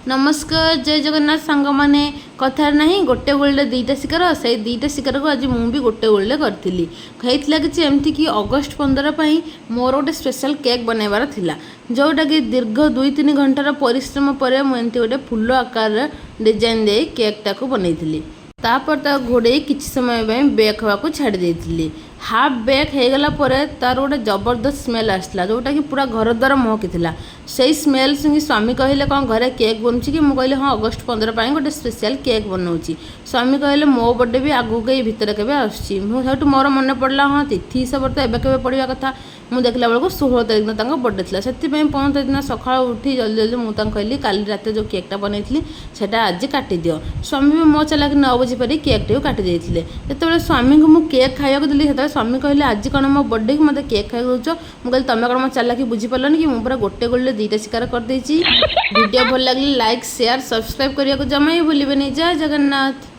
नमस्कार जय जगन्नाथ सांग मैंने कथार ना गोटे गोल्डे दुईटा शिकार से दुईटा शिकार को आज मुझे गोटे गोल्डे करी खाई कि एमती कि अगस्ट 15 मोर गोटे स्पेशल केक बनइबार थिला जोटा कि दीर्घ 2-3 घंटार परिश्रम पर मुझे गोटे फुल आकार डिजाइन दे केक टाक बनई तापर घोड़े किसी समय बेक होगा छाड़ी देती हाफ बेक हो गला तार गोटे जबरदस्त स्मेल आसला जोटा कि पूरा घर द्वार महकी से स्मेल सुनी स्वामी कहले कौन घरे केक बनूँ कि मुझे कहली हाँ अगस्ट 15 गोटे स्पेशल केक बनाऊँगी स्वामी कहले मो बर्थडे भी आगू के भितर के आसूँ मोर मन पड़ा हाँ तिथि हिसाब से एवं के पड़ा कथा मुझे देखला बेलू 16 तारीख दिन बर्थडे था से 15 दिन सका उठी जल्दी जल्दी मुझे कहली काली रात जो केकटा बनई से आज काटी दियो स्वामी भी मो चलाक न बुझीपारी केक टी काटी देते जो स्वामी को मुझे केक खाइक देली से स्वामी कहले आज कौन मो बर्थडे की मतलब केक खाई दौच मुझे तुम कौन मो चलाकी बुझीपारानी कि मुझे गोटे गोल्डे दुईटा शिकार कर वीडियो भल लगे लाइक शेयर सब्सक्राइब करने को जमा ही भूलें। जय जगन्नाथ।